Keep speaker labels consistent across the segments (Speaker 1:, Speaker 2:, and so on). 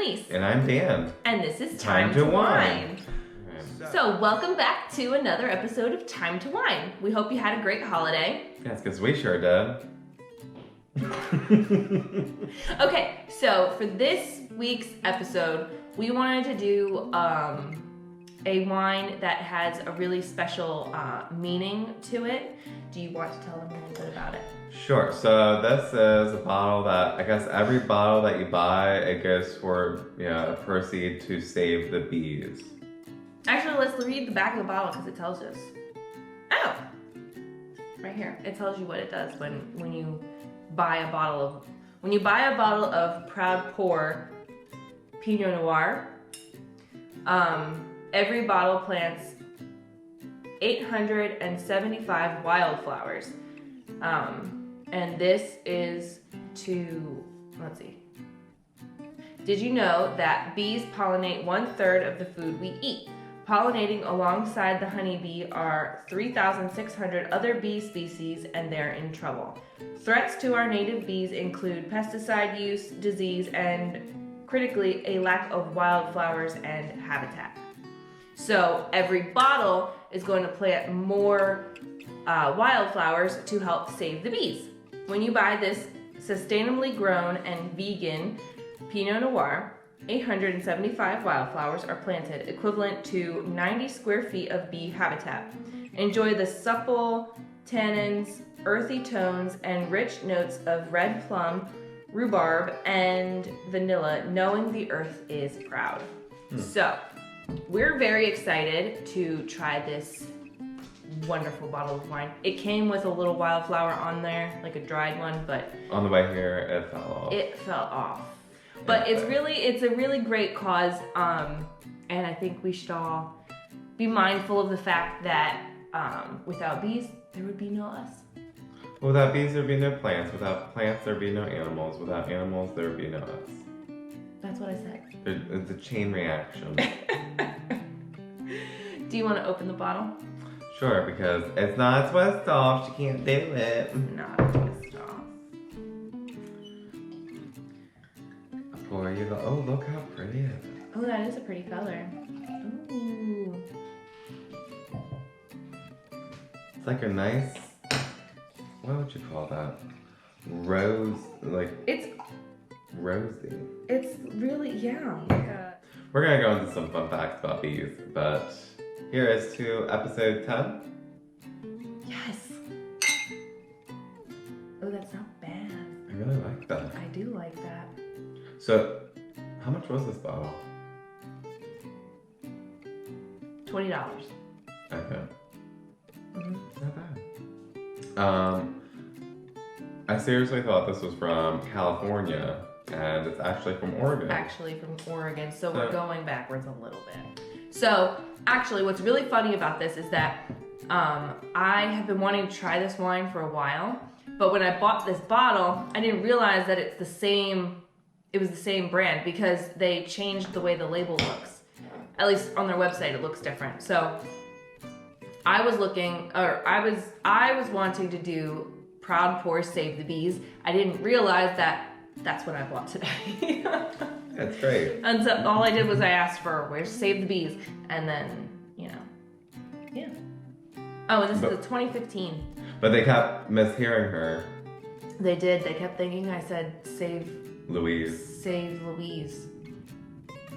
Speaker 1: Elise.
Speaker 2: And I'm Dan.
Speaker 1: And this is Time to Wine. So welcome back to another episode of Time to Wine. We hope you had a great holiday.
Speaker 2: Yes, because we sure did.
Speaker 1: Okay, so for this week's episode, we wanted to do a wine that has a really special meaning to it. Do you want to tell them a little bit about it?
Speaker 2: Sure. So this is a bottle that, I guess every bottle that you buy, it goes for, a proceed to save the bees.
Speaker 1: Actually, let's read the back of the bottle because it tells us. Oh! Right here. It tells you what it does when you buy a bottle of Proud Pour Pinot Noir. Every bottle plants 875 wildflowers. And this is to, let's see. Did you know that bees pollinate 1/3 of the food we eat? Pollinating alongside the honeybee are 3,600 other bee species, and they're in trouble. Threats to our native bees include pesticide use, disease, and critically, a lack of wildflowers and habitat. So every bottle is going to plant more wildflowers to help save the bees. When you buy this sustainably grown and vegan Pinot Noir, 875 wildflowers are planted, equivalent to 90 square feet of bee habitat. Enjoy the supple tannins, earthy tones, and rich notes of red plum, rhubarb, and vanilla, knowing the earth is proud. So, we're very excited to try this wonderful bottle of wine. It came with a little wildflower on there, like a dried one, but
Speaker 2: on the way here, it fell off.
Speaker 1: It fell off. But it's a really great cause, and I think we should all be mindful of the fact that without bees, there would be no us.
Speaker 2: Without bees, there'd be no plants. Without plants, there'd be no animals. Without animals, there would be no us.
Speaker 1: That's what I said.
Speaker 2: It's a chain reaction.
Speaker 1: Do you want to open the bottle?
Speaker 2: Sure, because it's not twist off. She can't do it.
Speaker 1: Not a twist off.
Speaker 2: Pour you the. Oh, look how pretty it is.
Speaker 1: Oh, that is a pretty color. Ooh.
Speaker 2: It's like a nice. What would you call that? Rose, like.
Speaker 1: It's
Speaker 2: rosy.
Speaker 1: It's really, yeah.
Speaker 2: We're gonna go into some fun facts about bees, but here is to episode 10.
Speaker 1: Yes. Oh, that's not bad.
Speaker 2: I really like that.
Speaker 1: I do like that.
Speaker 2: So, how much was this bottle?
Speaker 1: $20.
Speaker 2: Okay.
Speaker 1: Mm-hmm.
Speaker 2: Not bad. I seriously thought this was from California, and it's actually from Oregon.
Speaker 1: So we're going backwards a little bit. So, actually, what's really funny about this is that I have been wanting to try this wine for a while, but when I bought this bottle, I didn't realize that it was the same brand because they changed the way the label looks. At least on their website, it looks different. So, I was wanting to do Proud Pour Save the Bees. I didn't realize that that's what I bought today.
Speaker 2: That's great.
Speaker 1: And so all I did was I asked for where's Save the Bees, and then, yeah. Oh, and this is a 2015.
Speaker 2: But they kept mishearing her.
Speaker 1: They did. They kept thinking I said Save
Speaker 2: Louise.
Speaker 1: Save Louise.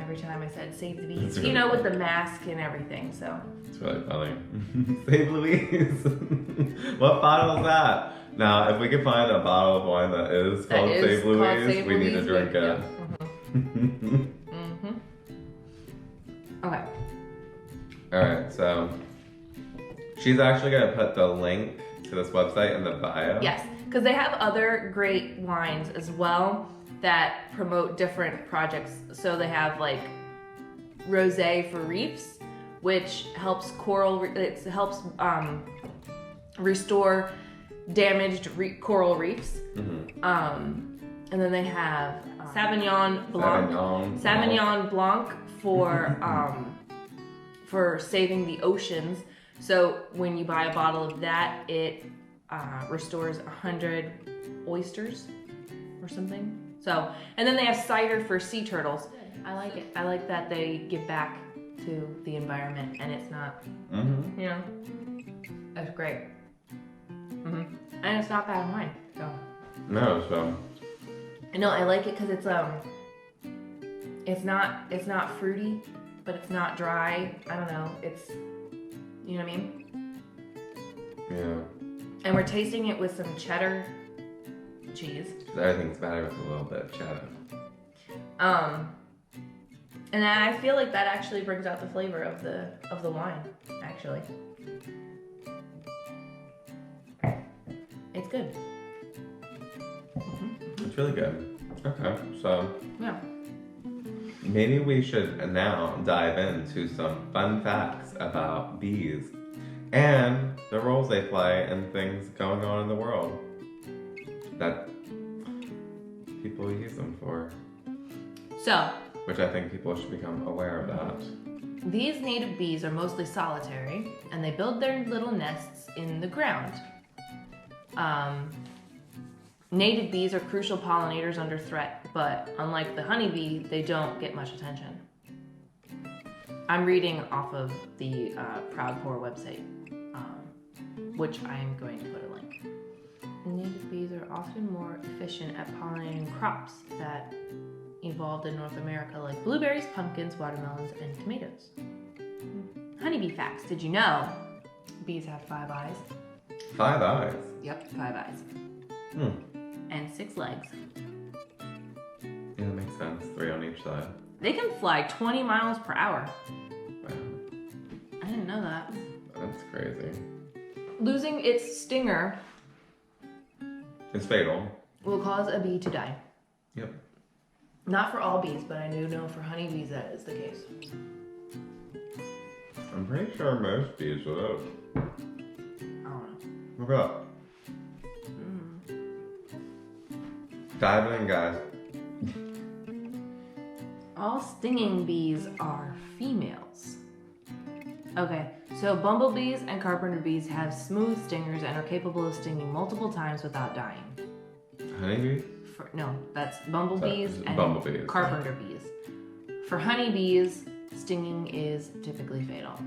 Speaker 1: Every time I said Save the Bees.
Speaker 2: Really
Speaker 1: with the mask and everything, so.
Speaker 2: It's really funny. Save Louise. What bottle is that? Now, if we could find a bottle of wine that is called Save Louise, we need to drink it.
Speaker 1: Yeah. Mm-hmm. Okay.
Speaker 2: Alright, so she's actually going to put the link to this website in the bio.
Speaker 1: Yes, because they have other great wines as well that promote different projects. So they have like rosé for reefs, which helps restore damaged coral reefs.
Speaker 2: Mm-hmm.
Speaker 1: And then they have Sauvignon Blanc for saving the oceans. So when you buy a bottle of that, it restores 100 oysters or something. So, and then they have cider for sea turtles. I like it. I like that they give back to the environment and it's not, you know, that's great. And it's not bad wine. So.
Speaker 2: No, so.
Speaker 1: No, I like it because it's not fruity, but it's not dry. I don't know. It's, you know what I mean?
Speaker 2: Yeah.
Speaker 1: And we're tasting it with some cheddar cheese.
Speaker 2: Everything's better with a little bit of cheddar.
Speaker 1: And I feel like that actually brings out the flavor of the wine, actually. It's good.
Speaker 2: It's really good. Okay, so
Speaker 1: Yeah.
Speaker 2: maybe we should now dive into some fun facts about bees and the roles they play and things going on in the world that people use them for.
Speaker 1: So,
Speaker 2: which I think people should become aware of that.
Speaker 1: These native bees are mostly solitary, and they build their little nests in the ground. Native bees are crucial pollinators under threat, but unlike the honeybee, they don't get much attention. I'm reading off of the Proud Poor website, which I am going to put a link. Native bees are often more efficient at pollinating crops that evolved in North America, like blueberries, pumpkins, watermelons, and tomatoes. Honeybee facts. Did you know bees have 5 eyes?
Speaker 2: 5 eyes?
Speaker 1: Yep, 5 eyes. And 6 legs.
Speaker 2: Yeah, that makes sense. 3 on each side.
Speaker 1: They can fly 20 miles per hour.
Speaker 2: Wow.
Speaker 1: I didn't know that.
Speaker 2: That's crazy.
Speaker 1: Losing its stinger
Speaker 2: It's fatal.
Speaker 1: will cause a bee to die.
Speaker 2: Yep.
Speaker 1: Not for all bees, but I do know for honeybees that is the case.
Speaker 2: I'm pretty sure most bees will.
Speaker 1: I don't know.
Speaker 2: Look it up. Dive in, guys.
Speaker 1: All stinging bees are females. Okay, so bumblebees and carpenter bees have smooth stingers and are capable of stinging multiple times without dying.
Speaker 2: Honeybees?
Speaker 1: No, that's bumblebees and
Speaker 2: bumblebees.
Speaker 1: carpenter bees. For honeybees, stinging is typically fatal.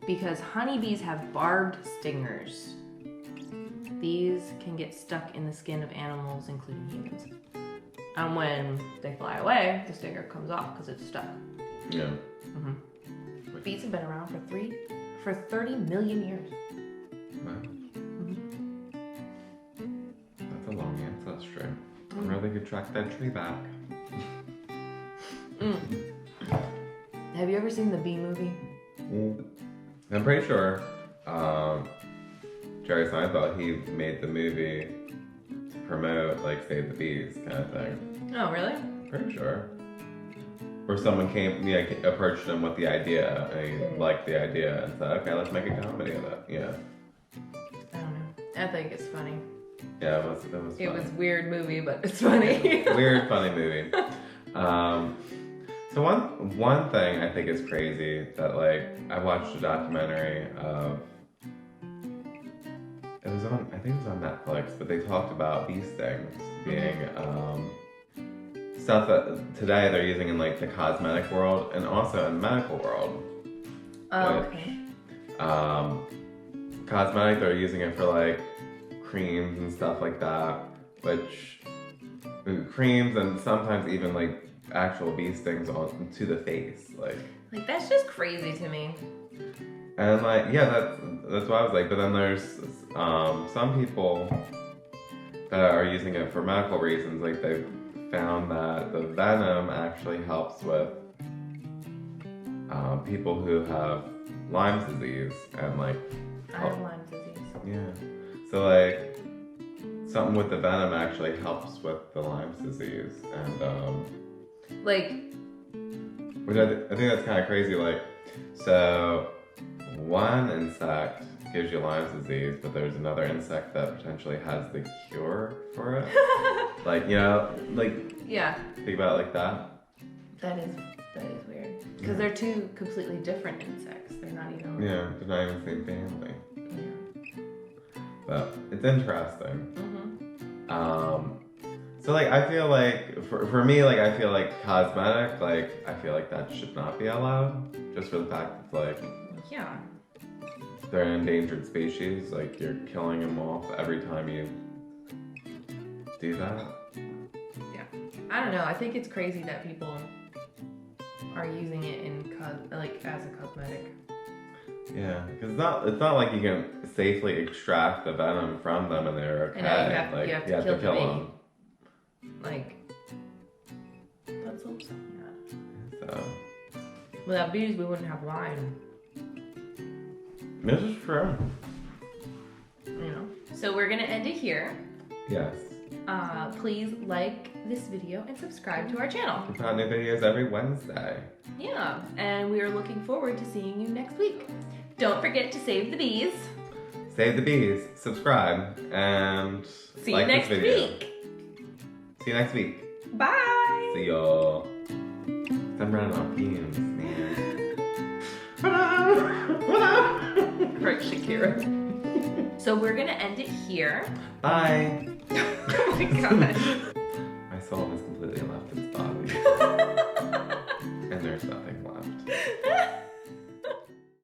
Speaker 1: Because honeybees have barbed stingers. These can get stuck in the skin of animals, including humans. And when they fly away, the stinger comes off because it's stuck.
Speaker 2: Yeah.
Speaker 1: Bees have been around for 30 million years.
Speaker 2: Wow. That's a long ancestry. I really could track that tree back.
Speaker 1: Have you ever seen the Bee Movie?
Speaker 2: I'm pretty sure Jerry Seinfeld, he made the movie to promote, like, Save the Bees kind of thing.
Speaker 1: Oh, really?
Speaker 2: Pretty sure. Or someone approached him with the idea, and he liked the idea, and said, okay, let's make a comedy of it. Yeah.
Speaker 1: I don't know. I think it's funny.
Speaker 2: Yeah, it was funny.
Speaker 1: It was a weird movie, but it's funny.
Speaker 2: Weird, funny movie. So one thing I think is crazy that, like, I watched a documentary of, I think it was on Netflix, but they talked about bee stings being stuff that today they're using in, like, the cosmetic world and also in the medical world.
Speaker 1: Oh, okay.
Speaker 2: Cosmetic, they're using it for, like, creams and stuff like that, which creams and sometimes even, like, actual bee stings to the face, like
Speaker 1: that's just crazy to me.
Speaker 2: And, like, yeah, that's what I was like. But then there's some people that are using it for medical reasons. Like, they've found that the venom actually helps with people who have Lyme's disease and, like,
Speaker 1: I have Lyme's disease.
Speaker 2: Yeah. So, like, something with the venom actually helps with the Lyme's disease, and which I think that's kind of crazy. Like, so one insect gives you Lyme's disease, but there's another insect that potentially has the cure for it. Like, you know, like,
Speaker 1: yeah.
Speaker 2: Think about it like that.
Speaker 1: That is weird. Because they're two completely different insects. They're not even.
Speaker 2: Yeah, they're not even the same family.
Speaker 1: Yeah.
Speaker 2: But it's interesting. So So like I feel like for me, like I feel like cosmetic, like I feel like that should not be allowed. Just for the fact that like
Speaker 1: Yeah.
Speaker 2: they're an endangered species, like you're killing them off every time you do that.
Speaker 1: Yeah. I don't know. I think it's crazy that people are using it in like as a cosmetic.
Speaker 2: Yeah, because it's not like you can safely extract the venom from them and they're okay.
Speaker 1: I know, you have to kill the
Speaker 2: them.
Speaker 1: Like, let's hope so. Yeah.
Speaker 2: So
Speaker 1: Without bees, we wouldn't have wine.
Speaker 2: this is true.
Speaker 1: You know. So we're gonna end it here.
Speaker 2: Yes.
Speaker 1: Please like this video and subscribe to our channel.
Speaker 2: We put out new videos every Wednesday.
Speaker 1: Yeah, and we are looking forward to seeing you next week. Don't forget to save the bees.
Speaker 2: Save the bees, subscribe, and
Speaker 1: See
Speaker 2: like
Speaker 1: you next
Speaker 2: this video.
Speaker 1: week.
Speaker 2: See you next week.
Speaker 1: Bye.
Speaker 2: See y'all. I'm running on fumes, man.
Speaker 1: Right, Shakira. So we're gonna end it here.
Speaker 2: Bye.
Speaker 1: Oh my god.